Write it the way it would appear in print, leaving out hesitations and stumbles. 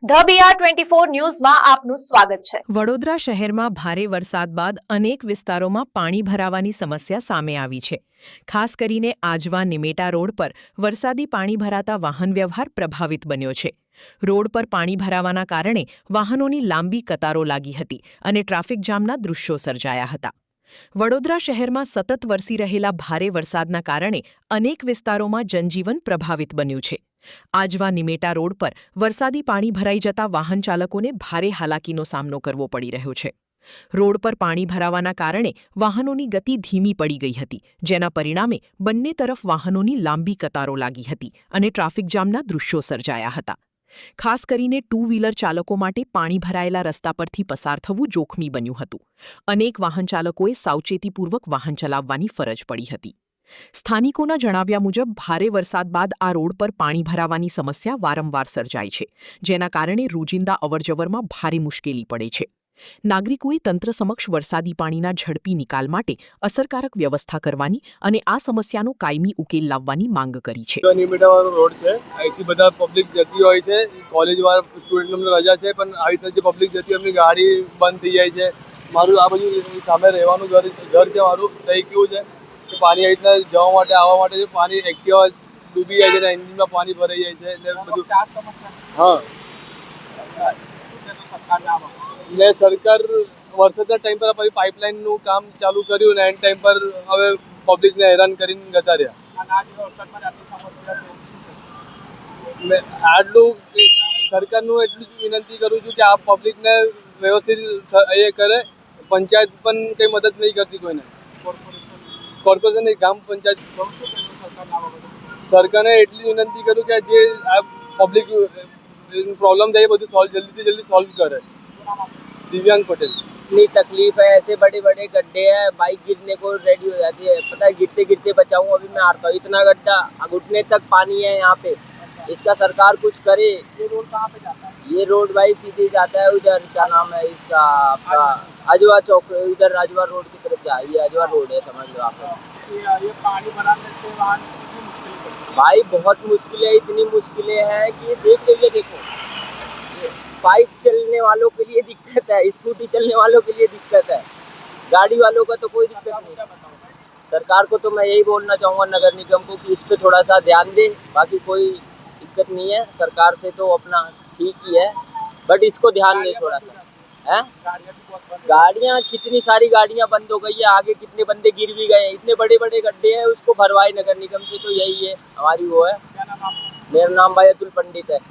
The BR24 ન્યૂઝમાં આપનું સ્વાગત છે। વડોદરા શહેરમાં ભારે વરસાદ બાદ અનેક વિસ્તારોમાં પાણી ભરાવાની સમસ્યા સામે આવી છે। ખાસ કરીને આજવા નિમેટા રોડ પર વરસાદી પાણી ભરાતા વાહન વ્યવહાર પ્રભાવિત બન્યો છે। રોડ પર પાણી ભરાવાના કારણે વાહનોની લાંબી કતારો લાગી હતી અને ટ્રાફિક જામના દૃશ્યો સર્જાયા હતા। વડોદરા શહેરમાં સતત વરસી રહેલા ભારે વરસાદના કારણે અનેક વિસ્તારોમાં જનજીવન પ્રભાવિત બન્યું છે। આજવા નિમેટા રોડ પર વરસાદી પાણી ભરાઈ જતા વાહન ચાલકોને ભારે હાલાકીનો સામનો કરવો પડી રહ્યો છે। રોડ પર પાણી ભરાવાના કારણે વાહનોની ગતિ ધીમી પડી ગઈ હતી, જેના પરિણામે બંને તરફ વાહનોની લાંબી કતારો લાગી હતી અને ટ્રાફિક જામના દૃશ્યો સર્જાયા હતા। ખાસ કરીને ટુ વ્હીલર ચાલકો માટે પાણી ભરાયેલા રસ્તા પરથી પસાર થવું જોખમી બન્યું હતું। અનેક વાહન ચાલકોએ સાવચેતીપૂર્વક વાહન ચલાવવાની ફરજ પડી હતી। સ્થાનિકોના જણાવ્યા મુજબ ભારે વરસાદ બાદ આ રોડ પર પાણી ભરાવાની સમસ્યા વારંવાર સર્જાય છે, જેના કારણે રોજિંદા અવરજવરમાં ભારે મુશ્કેલી પડે છે। નાગરિકોએ તંત્ર સમક્ષ વરસાદી પાણીના ઝડપી નિકાલ માટે અસરકારક વ્યવસ્થા કરવાની અને આ સમસ્યાનો કાયમી ઉકેલ લાવવાની માંગ કરી છે। નિમેટાવાળો રોડ છે, અહીંથી બધા પબ્લિક જતી હોય છે, કોલેજવાળા સ્ટુડન્ટોને રજા છે, પણ આવી રીતે જે પબ્લિક જતી હોય એમની ગાડી બંધ થઈ જાય છે। મારું આ બાજુ સામે રહેવાનું ઘર છે મારું, તો કેવું છે કે પાણી આવી રીતના જવા માટે આવવા માટે પાણી એક્ટિવા ડૂબી જાય છે અને એન્જિનમાં પાણી ભરાઈ જાય છે એટલે બધું। હા, ને સરકાર વરસાદના ટાઈમ પર પછી પાઇપલાઇનનું કામ ચાલુ કર્યું ને એન્ડ ટાઈમ પર હવે પબ્લિકને હેરાન કરીને જતા રહ્યા। આટલું સરકારનું એટલું જ વિનંતી કરું છું કે આ પબ્લિકને વ્યવસ્થિત એ કરે। પંચાયત પણ કંઈ મદદ નહીં કરતી કોઈને, કોર્પોરેશન ગામ પંચાયત। સરકારને એટલી વિનંતી કરું કે જે આ પબ્લિક प्रॉब्लम है બધું सॉल्व जल्दी से जल्दी सॉल्व करे। दिव्यांग पटेल। इतनी तकलीफ है, ऐसे बड़े बड़े गड्ढे हैं, बाइक गिरने को रेडी हो जाती है। पता है गिरते गिरते बचाऊं अभी मैं हारता हूँ, इतना गड्ढा घुटने तक पानी है यहाँ पे। इसका सरकार कुछ करे। ये रोड कहाँ पे जाता है? ये रोड भाई सीधे जाता है उधर, क्या नाम है इसका, आपका अजवा चौक, उधर अजवा रोड की तरफ जा, ये अजवा रोड है, समझ लो आप। ये पानी भराने से वहाँ भाई बहुत मुश्किलें, इतनी मुश्किलें हैं कि देख लीजिए। देखो, बाइक चलने वालों के लिए दिक्कत है, स्कूटी चलने वालों के लिए दिक्कत है, गाड़ी वालों का तो कोई दिक्कत नहीं। सरकार को तो मैं यही बोलना चाहूँगा, नगर निगम को, कि इस पे थोड़ा सा ध्यान दे। बाकी कोई दिक्कत नहीं है, सरकार से तो अपना ठीक ही है, बट इसको ध्यान दे थोड़ा सा। है गाड़ियाँ, कितनी सारी गाड़ियाँ बंद हो गई है, आगे कितने बंदे गिर भी गए हैं, इतने बड़े बड़े गड्ढे हैं, उसको भरवाए नगर निगम से, तो यही है हमारी वो है। मेरा नाम भाई अतुल पंडित है।